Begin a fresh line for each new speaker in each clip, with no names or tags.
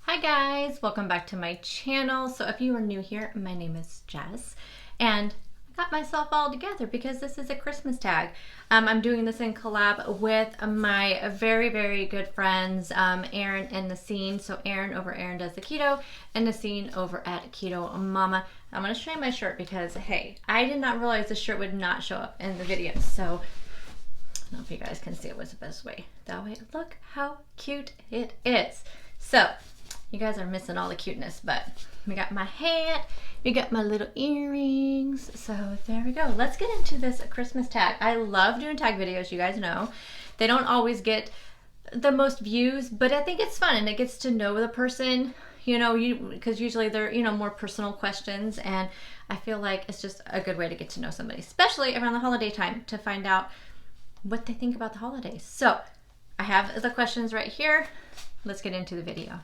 Hi guys, welcome back to my channel. So if you are new here, my name is Jess and I got myself all together because this is a Christmas tag. I'm doing this in collab with my very good friends, Erin and Nacine. So Erin does the keto and Nacine over at Keto Momma. I'm going to show you my shirt because, hey, I did not realize this shirt would not show up in the video. So I don't know if you guys can see it was the best way. That way, look how cute it is. So you guys are missing all the cuteness, but we got my hat, we got my little earrings. So there we go. Let's get into this Christmas tag. I love doing tag videos, you guys know. They don't always get the most views, but I think it's fun and it gets to know the person, you know, because usually they're, you know, more personal questions, and I feel like it's just a good way to get to know somebody, especially around the holiday time, to find out what they think about the holidays. So I have the questions right here. Let's get into the video.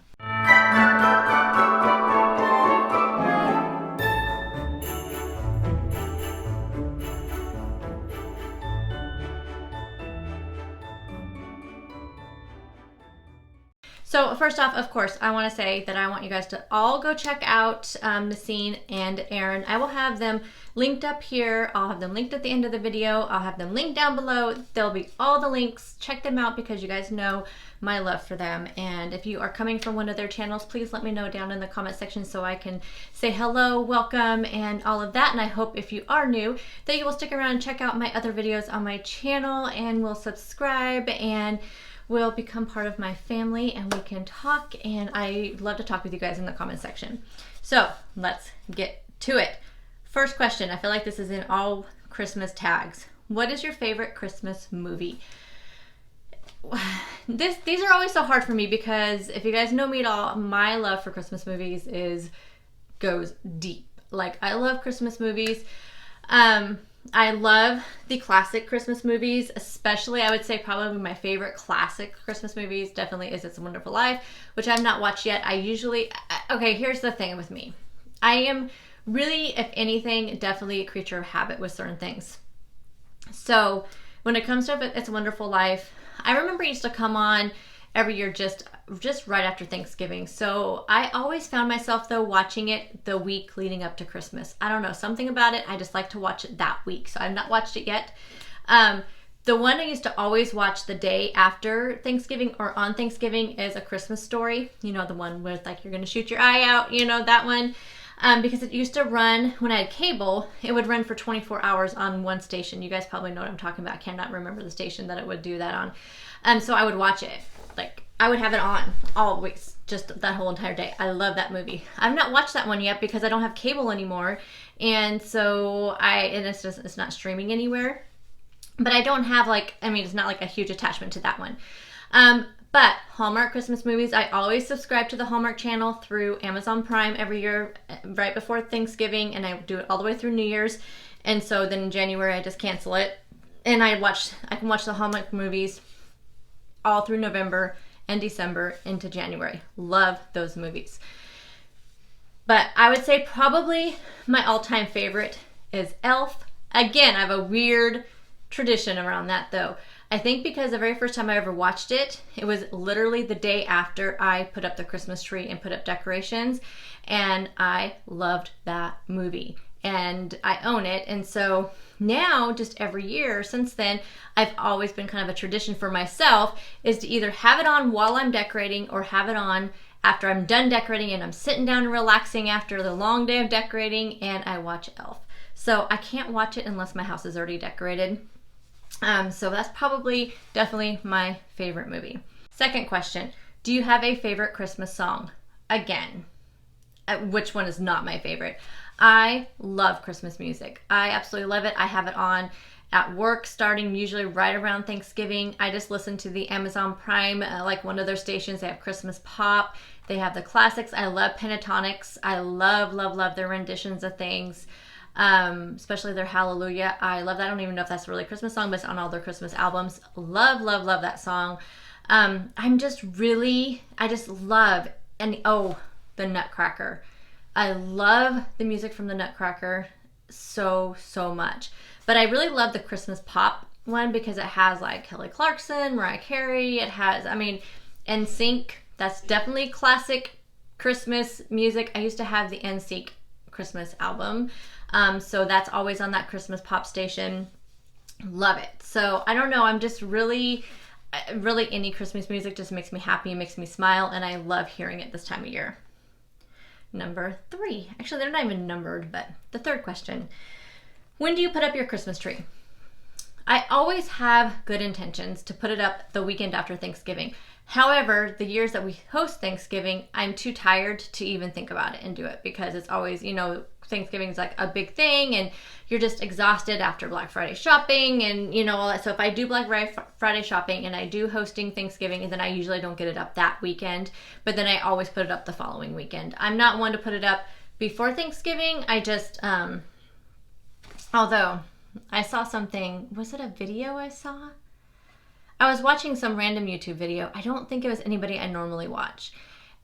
So first off, of course, I want to say that I want you guys to all go check out Nacine and Erin. I will have them linked up here. I'll have them linked at the end of the video. I'll have them linked down below. There'll be all the links. Check them out because you guys know my love for them. And if you are coming from one of their channels, please let me know down in the comment section so I can say hello, welcome, and all of that. And I hope if you are new that you will stick around and check out my other videos on my channel and will subscribe and will become part of my family, and we can talk, and I love to talk with you guys in the comment section. So let's get to it. First question, I feel like this is in all Christmas tags. What is your favorite Christmas movie? These are always so hard for me because if you guys know me at all, my love for Christmas movies goes deep. Like, I love Christmas movies. I love the classic Christmas movies, especially I would say probably my favorite classic Christmas movies definitely is It's a Wonderful Life, which I've not watched yet. Okay, here's the thing with me. I am really, if anything, definitely a creature of habit with certain things. So when it comes to It's a Wonderful Life, I remember it used to come on every year just right after Thanksgiving. So I always found myself though watching it the week leading up to Christmas. I don't know, something about it. I just like to watch it that week. So I've not watched it yet. The one I used to always watch the day after Thanksgiving or on Thanksgiving is A Christmas Story. You know, the one with like you're going to shoot your eye out, you know, that one. Because it used to run, when I had cable, it would run for 24 hours on one station. You guys probably know what I'm talking about. I cannot remember the station that it would do that on. So I would watch it. Like, I would have it on always, just that whole entire day. I love that movie. I've not watched that one yet because I don't have cable anymore. And so it's not streaming anywhere. But I don't have it's not like a huge attachment to that one. But Hallmark Christmas movies, I always subscribe to the Hallmark channel through Amazon Prime every year, right before Thanksgiving, and I do it all the way through New Year's. And so then in January, I just cancel it. And I can watch the Hallmark movies all through November and December into January. Love those movies. But I would say probably my all-time favorite is Elf. Again, I have a weird tradition around that though. I think because the very first time I ever watched it, it was literally the day after I put up the Christmas tree and put up decorations, and I loved that movie. And I own it, and so now just every year since then, I've always been kind of a tradition for myself is to either have it on while I'm decorating or have it on after I'm done decorating and I'm sitting down and relaxing after the long day of decorating, and I watch Elf. So I can't watch it unless my house is already decorated. So that's probably definitely my favorite movie. Second question, do you have a favorite Christmas song? Again, which one is not my favorite? I love Christmas music. I absolutely love it. I have it on at work starting usually right around Thanksgiving. I just listen to the Amazon Prime, like one of their stations. They have Christmas pop. They have the classics. I love Pentatonics. I love their renditions of things. Especially their Hallelujah. I love that. I don't even know if that's really a Christmas song, but it's on all their Christmas albums. Love that song. I just love, the Nutcracker. I love the music from the Nutcracker so much. But I really love the Christmas pop one because it has like Kelly Clarkson, Mariah Carey. It has, NSYNC. That's definitely classic Christmas music, I used to have the NSYNC Christmas album. So that's always on that Christmas pop station. Love it. So I don't know, I'm just really any Christmas music just makes me happy, makes me smile, and I love hearing it this time of year. Number 3. Actually, they're not even numbered, but the third question. When do you put up your Christmas tree? I always have good intentions to put it up the weekend after Thanksgiving. However, the years that we host Thanksgiving, I'm too tired to even think about it and do it because it's always, you know, Thanksgiving's like a big thing and you're just exhausted after Black Friday shopping and, you know, all that. So if I do Black Friday shopping and I do hosting Thanksgiving, and then I usually don't get it up that weekend, but then I always put it up the following weekend. I'm not one to put it up before Thanksgiving. I just, although I saw something, was it a video I saw? I was watching some random YouTube video. I don't think it was anybody I normally watch.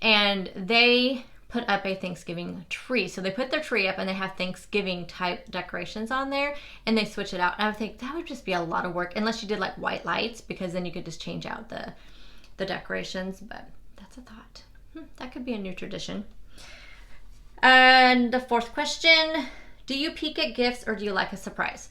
And they put up a Thanksgiving tree. So they put their tree up and they have Thanksgiving type decorations on there and they switch it out. And I would think that would just be a lot of work unless you did like white lights, because then you could just change out the decorations. But that's a thought. That could be a new tradition. And the fourth question, do you peek at gifts or do you like a surprise?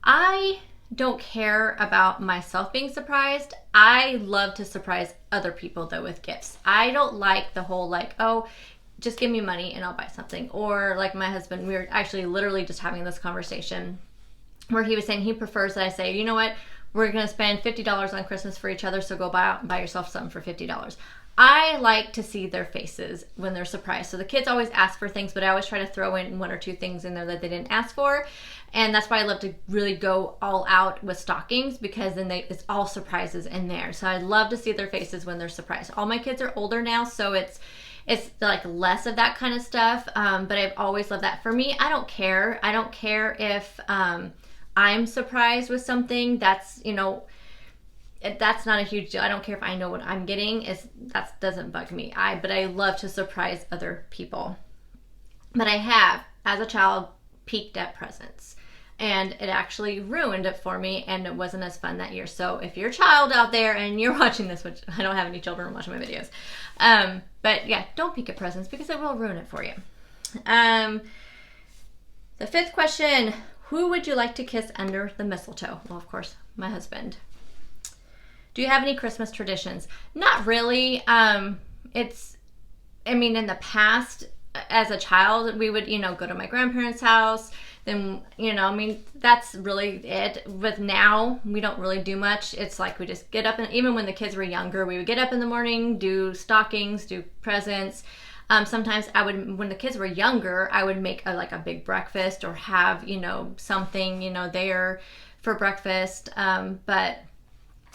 I don't care about myself being surprised. I love to surprise other people though with gifts. I don't like the whole like, oh, just give me money and I'll buy something. Or like my husband, we were actually literally just having this conversation where he was saying he prefers that I say, you know what, we're going to spend $50 on Christmas for each other, so go buy yourself something for $50. I like to see their faces when they're surprised. So the kids always ask for things, but I always try to throw in 1 or 2 things in there that they didn't ask for. And that's why I love to really go all out with stockings, because then it's all surprises in there. So I love to see their faces when they're surprised. All my kids are older now, so it's like less of that kind of stuff. But I've always loved that. For me, I don't care. I don't care if I'm surprised with something. That's, you know, that's not a huge deal. I don't care if I know what I'm getting. That doesn't bug me. But I love to surprise other people. But I have, as a child, peeked at presents. And it actually ruined it for me, and it wasn't as fun that year. So if you're a child out there and you're watching this, which I don't have any children watching my videos, but yeah, don't peek at presents because it will ruin it for you. The fifth question, who would you like to kiss under the mistletoe? Well, of course, my husband. Do you have any Christmas traditions? Not really. In the past, as a child, we would, go to my grandparents' house. Then, that's really it. But now, we don't really do much. It's like we just get up, and even when the kids were younger, we would get up in the morning, do stockings, do presents. Sometimes when the kids were younger, I would make a big breakfast or have, something, there for breakfast. But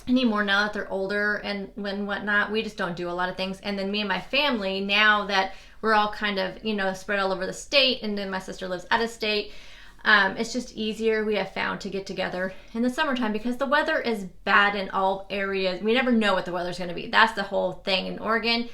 anymore, now that they're older and whatnot, we just don't do a lot of things. And then me and my family, now that we're all kind of, spread all over the state, and then my sister lives out of state, it's just easier, we have found, to get together in the summertime because the weather is bad in all areas. We never know what the weather's going to be. That's the whole thing in Oregon.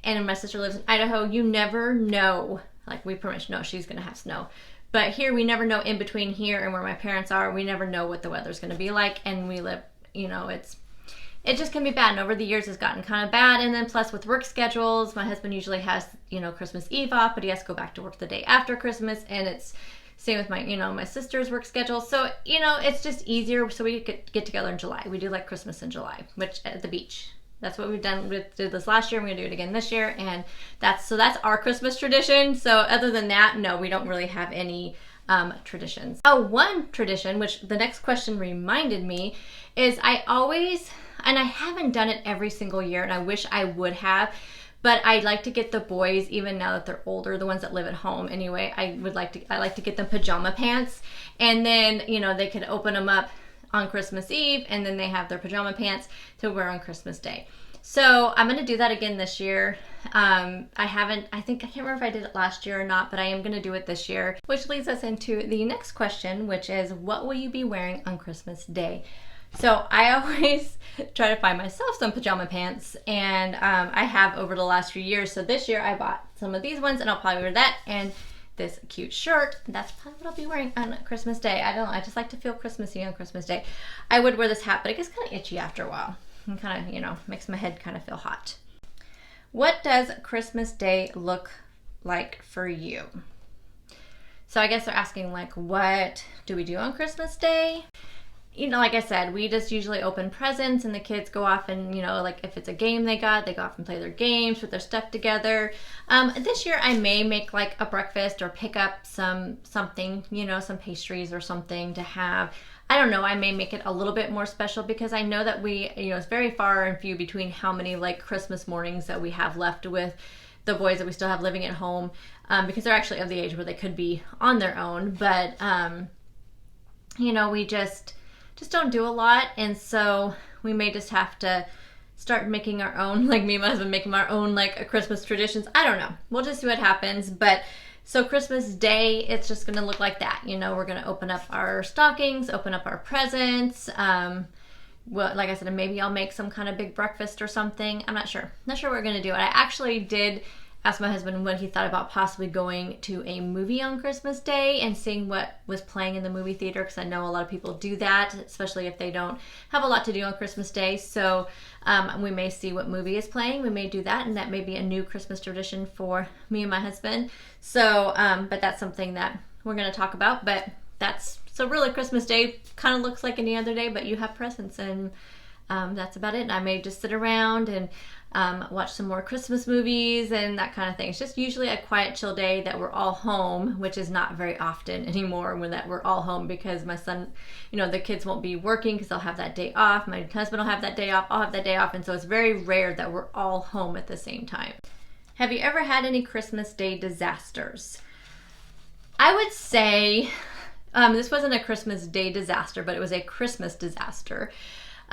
And my sister lives in Idaho. You never know. Like, we pretty much know she's going to have snow. But here, we never know, in between here and where my parents are, we never know what the weather's going to be like. And we live, it just can be bad. And over the years, it's gotten kind of bad. And then plus with work schedules, my husband usually has, Christmas Eve off, but he has to go back to work the day after Christmas. And it's same with my, my sister's work schedule. So, it's just easier. So we could get together in July. We do like Christmas in July, which at the beach. That's what we've done. We did this last year. We're going to do it again this year. And that's our Christmas tradition. So other than that, no, we don't really have any traditions. Oh, one tradition, which the next question reminded me, is I always, and I haven't done it every single year, and I wish I would have, but I like to get the boys, even now that they're older, the ones that live at home anyway, I like to get them pajama pants, and then, they can open them up on Christmas Eve, and then they have their pajama pants to wear on Christmas Day. So I'm going to do that again this year. I can't remember if I did it last year or not, but I am going to do it this year, which leads us into the next question, which is, what will you be wearing on Christmas Day? So I always try to find myself some pajama pants, and I have over the last few years. So this year I bought some of these ones, and I'll probably wear that and this cute shirt. That's probably what I'll be wearing on Christmas Day. I don't know, I just like to feel Christmassy on Christmas Day. I would wear this hat, but it gets kind of itchy after a while. And kind of, makes my head kind of feel hot. What does Christmas Day look like for you? So I guess they're asking, like, what do we do on Christmas Day? You know, like I said, we just usually open presents and the kids go off and, you know, like if it's a game they go off and play their games, put their stuff together. This year I may make like a breakfast or pick up something, you know, some pastries or something to have. I don't know, I may make it a little bit more special because I know that it's very far and few between how many like Christmas mornings that we have left with the boys that we still have living at home, because they're actually of the age where they could be on their own. But, you know, we just don't do a lot, and so we may just have to start making our own, like me and my husband making our own like Christmas traditions. I don't know. We'll just see what happens. But so Christmas Day, it's just going to look like that. You know, we're going to open up our stockings, open up our presents. Well, like I said, maybe I'll make some kind of big breakfast or something. I'm not sure. Not sure what we're going to do. I actually did ask my husband what he thought about possibly going to a movie on Christmas Day and seeing what was playing in the movie theater, because I know a lot of people do that, especially if they don't have a lot to do on Christmas Day. So we may see what movie is playing. We may do that, and that may be a new Christmas tradition for me and my husband. So, but that's something that we're going to talk about. But so really Christmas Day kind of looks like any other day, but you have presents, and that's about it. And I may just sit around and watch some more Christmas movies and that kind of thing. It's just usually a quiet, chill day that we're all home, which is not very often anymore when that we're all home, because my son, you know, the kids won't be working because they'll have that day off. My husband will have that day off. I'll have that day off. And so it's very rare that we're all home at the same time. Have you ever had any Christmas Day disasters? I would say this wasn't a Christmas Day disaster, but it was a Christmas disaster.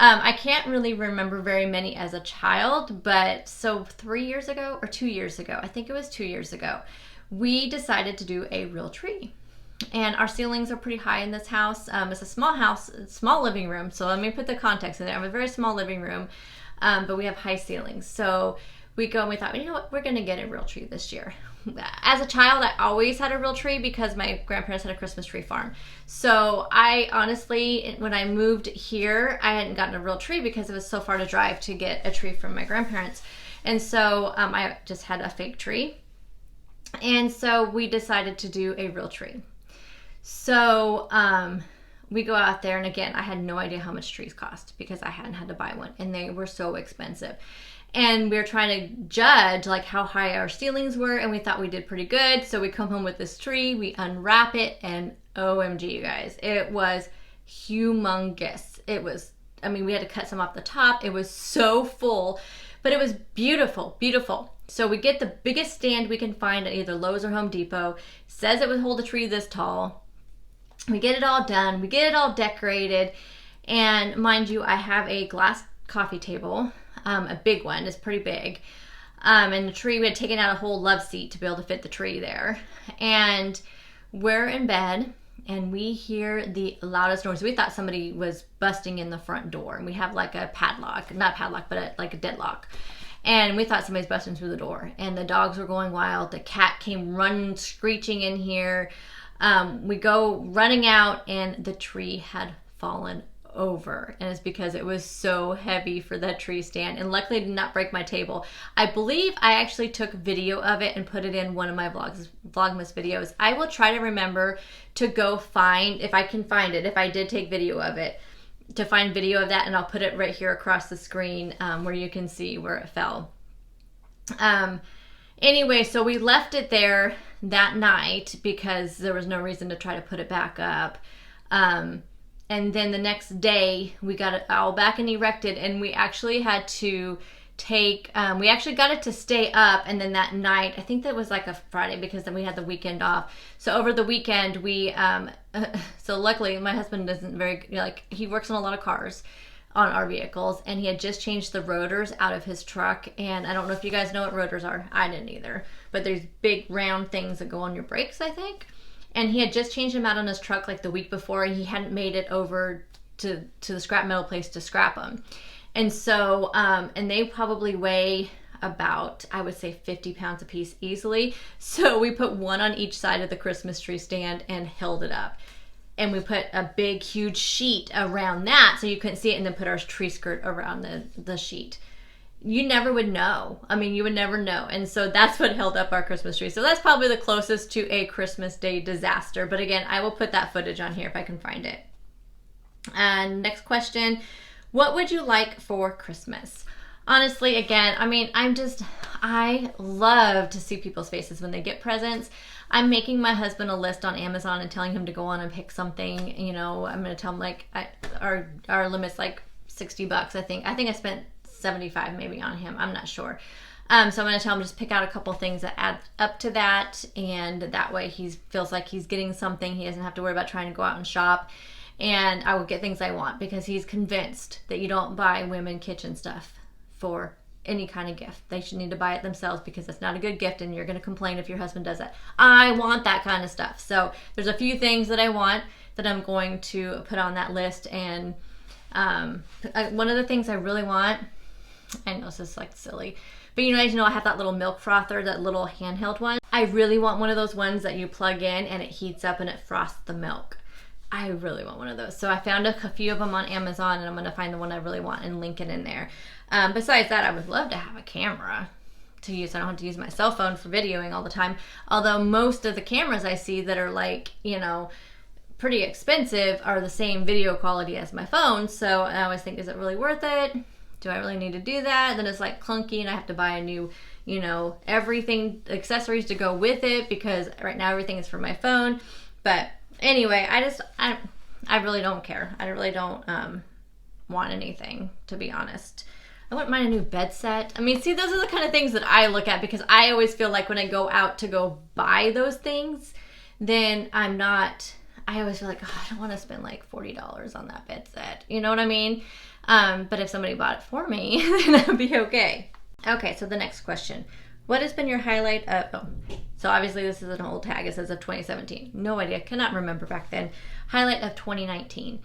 I can't really remember very many as a child, but so 3 years ago or 2 years ago, I think it was 2 years ago, we decided to do a real tree. And our ceilings are pretty high in this house. It's a small house, small living room. So let me put the context in there. I have a very small living room, but we have high ceilings. So we go and we thought, you know what, we're going to get a real tree this year. As a child, I always had a real tree because my grandparents had a Christmas tree farm. So I honestly, when I moved here, I hadn't gotten a real tree because it was so far to drive to get a tree from my grandparents. And so I just had a fake tree. And so we decided to do a real tree. So we go out there, and again, I had no idea how much trees cost because I hadn't had to buy one, and they were so expensive. And we were trying to judge like how high our ceilings were, and we thought we did pretty good. So we come home with this tree, we unwrap it, and OMG, you guys, it was humongous. It was, I mean, we had to cut some off the top. It was so full, but it was beautiful, beautiful. So we get the biggest stand we can find at either Lowe's or Home Depot. It says it would hold a tree this tall. We get it all done. We get it all decorated. And mind you, I have a glass coffee table. A big one. It's pretty big. And the tree, we had taken out a whole love seat to be able to fit the tree there. And we're in bed, and we hear the loudest noise. We thought somebody was busting in the front door. And we have like a padlock, not padlock, but like a deadlock. And we thought somebody's busting through the door. And the dogs were going wild. The cat came running, screeching in here. We go running out, and the tree had fallen over, and it's because it was so heavy for that tree stand, and luckily it did not break my table. I believe I actually took video of it and put it in one of my Vlogmas videos. I will try to remember to go find, if I can find it, if I did take video of it, to find video of that, and I'll put it right here across the screen where you can see where it fell. Anyway, so we left it there that night because there was no reason to try to put it back up. And then the next day, we got it all back and erected, and we actually had to take, we actually got it to stay up, and then that night, I think that was like a Friday because then we had the weekend off. So over the weekend, we, so luckily my husband isn't very, like, he works on a lot of cars on our vehicles, and he had just changed the rotors out of his truck. And I don't know if you guys know what rotors are. I didn't either, but there's big round things that go on your brakes, I think. And he had just changed them out on his truck like the week before, and he hadn't made it over to the scrap metal place to scrap them. And so, and they probably weigh about, I would say 50 pounds a piece easily. So we put one on each side of the Christmas tree stand and held it up. And we put a big, huge sheet around that so you couldn't see it, and then put our tree skirt around the sheet. you never would know. I mean, you would never know. And so that's what held up our Christmas tree. So that's probably the closest to a Christmas Day disaster. But again, I will put that footage on here if I can find it. And next question, what would you like for Christmas? Honestly, again, I mean, I love to see people's faces when they get presents. I'm making my husband a list on Amazon and telling him to go on and pick something. You know, I'm going to tell him like our limit's like $60. I think I spent 75 maybe on him. I'm not sure. So I'm going to tell him just pick out a couple things that add up to that. And that way he feels like he's getting something. He doesn't have to worry about trying to go out and shop. And I will get things I want because he's convinced that you don't buy women kitchen stuff for any kind of gift. They should need to buy it themselves because it's not a good gift and you're going to complain if your husband does it. I want that kind of stuff. So there's a few things that I want that I'm going to put on that list. And one of the things I really want, I know this is like silly, but you know, I have that little milk frother, that little handheld one. I really want one of those ones that you plug in and it heats up and it frosts the milk. I really want one of those. So I found a few of them on Amazon and I'm going to find the one I really want and link it in there. Besides that, I would love to have a camera to use. I don't have to use my cell phone for videoing all the time. Although most of the cameras I see that are like, you know, pretty expensive are the same video quality as my phone. So I always think, is it really worth it? Do I really need to do that? Then it's like clunky and I have to buy a new, you know, everything, accessories to go with it because right now everything is for my phone. But anyway, I really don't care. I really don't want anything, to be honest. I wouldn't mind a new bed set. I mean, see, those are the kind of things that I look at because I always feel like when I go out to go buy those things, then I always feel like, oh, I don't want to spend like $40 on that bed set. You know what I mean? But if somebody bought it for me, then that would be okay. Okay, so the next question. What has been your highlight of, so obviously this is an old tag. It says of 2017. No idea. Cannot remember back then. Highlight of 2019.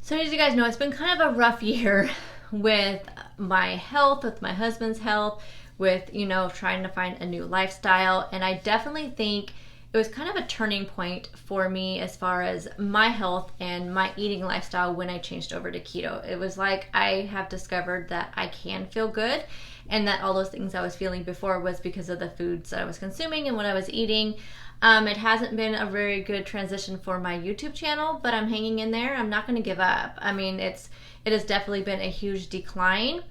So as you guys know, it's been kind of a rough year with my health, with my husband's health, with, you know, trying to find a new lifestyle. And I definitely think it was kind of a turning point for me as far as my health and my eating lifestyle when I changed over to keto. It was like I have discovered that I can feel good and that all those things I was feeling before was because of the foods that I was consuming and what I was eating. It hasn't been a very good transition for my YouTube channel, but I'm hanging in there. I'm not going to give up. I mean, it has definitely been a huge decline,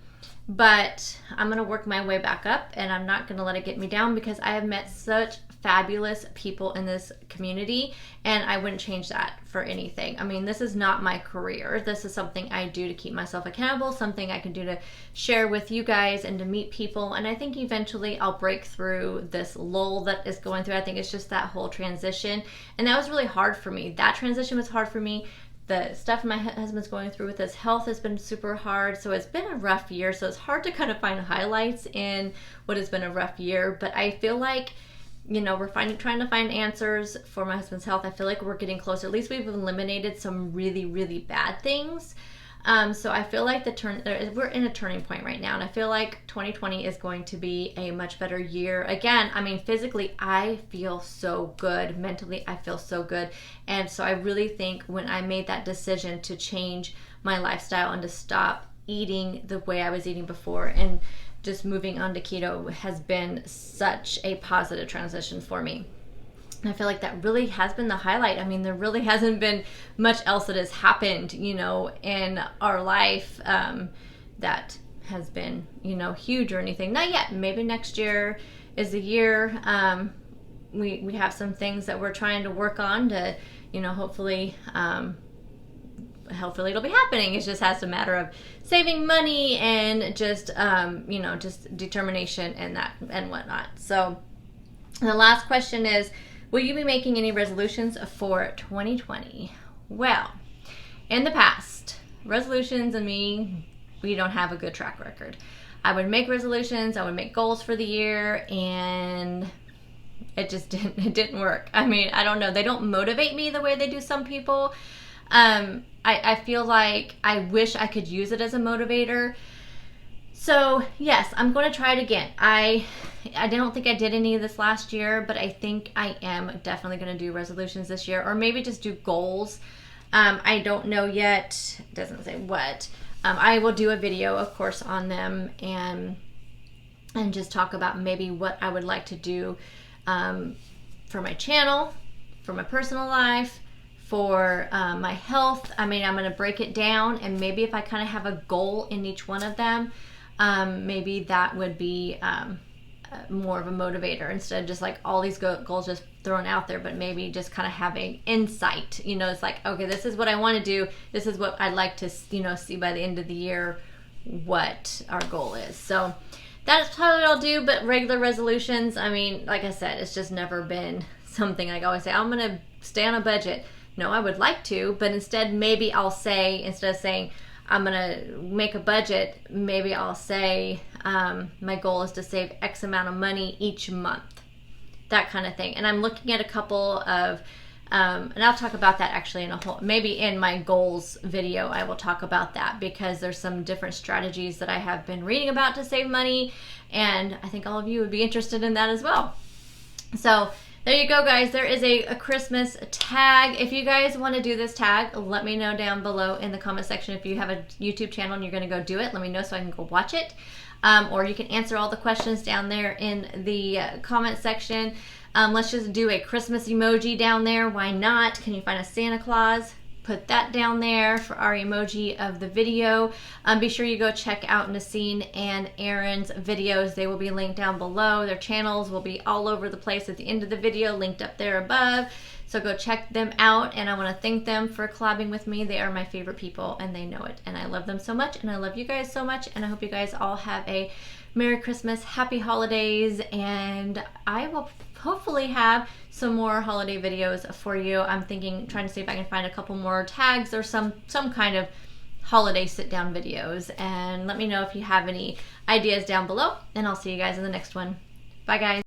but I'm going to work my way back up and I'm not going to let it get me down because I have met such fabulous people in this community and I wouldn't change that for anything. I mean, this is not my career. This is something I do to keep myself accountable, something I can do to share with you guys and to meet people. And I think eventually I'll break through this lull that is going through. I think it's just that whole transition. And that was really hard for me. That transition was hard for me. The stuff my husband's going through with his health has been super hard. So it's been a rough year. So it's hard to kind of find highlights in what has been a rough year. But I feel like, you know, we're trying to find answers for my husband's health. I feel like we're getting closer. At least we've eliminated some really, really bad things. So I feel like we're in a turning point right now. And I feel like 2020 is going to be a much better year. Again, I mean, physically, I feel so good. Mentally, I feel so good. And so I really think when I made that decision to change my lifestyle and to stop eating the way I was eating before and just moving on to keto has been such a positive transition for me. And I feel like that really has been the highlight. I mean, there really hasn't been much else that has happened, you know, in our life that has been, you know, huge or anything. Not yet. Maybe next year is the year. We have some things that we're trying to work on to, you know, hopefully it'll be happening. It just has a matter of saving money and just, you know, just determination and that and whatnot. So the last question is, will you be making any resolutions for 2020? Well, in the past, resolutions and me, we don't have a good track record. I would make resolutions, I would make goals for the year, and it just didn't work. I mean, I don't know. They don't motivate me the way they do some people. I feel like I wish I could use it as a motivator. So yes, I'm going to try it again. I don't think I did any of this last year, but I think I am definitely going to do resolutions this year, or maybe just do goals. I don't know yet. It doesn't say what. I will do a video, of course, on them and just talk about maybe what I would like to do for my channel, for my personal life, for my health. I mean, I'm going to break it down, and maybe if I kind of have a goal in each one of them, maybe that would be more of a motivator instead of just like all these goals just thrown out there, but maybe just kind of having insight. You know, it's like, okay, this is what I want to do. This is what I'd like to, you know, see by the end of the year what our goal is. So that's how I'll do. But regular resolutions, I mean, like I said, it's just never been something like I always say, I'm going to stay on a budget. No, I would like to, but instead maybe I'll say, instead of saying I'm going to make a budget, maybe I'll say my goal is to save X amount of money each month. That kind of thing. And I'm looking at a couple of, and I'll talk about that actually in a whole, maybe in my goals video, I will talk about that because there's some different strategies that I have been reading about to save money. And I think all of you would be interested in that as well. So there you go, guys. There is a Christmas tag. If you guys want to do this tag, let me know down below in the comment section. If you have a YouTube channel and you're going to go do it, let me know so I can go watch it. Or you can answer all the questions down there in the comment section. Let's just do a Christmas emoji down there. Why not? Can you find a Santa Claus? Put that down there for our emoji of the video. Be sure you go check out Nacine and Erin's videos. They will be linked down below. Their channels will be all over the place at the end of the video, linked up there above. So go check them out, and I want to thank them for collabing with me. They are my favorite people, and they know it. And I love them so much, and I love you guys so much, and I hope you guys all have a Merry Christmas, Happy Holidays, and I will hopefully have some more holiday videos for you. I'm trying to see if I can find a couple more tags or some kind of holiday sit-down videos, and let me know if you have any ideas down below, and I'll see you guys in the next one. Bye, guys.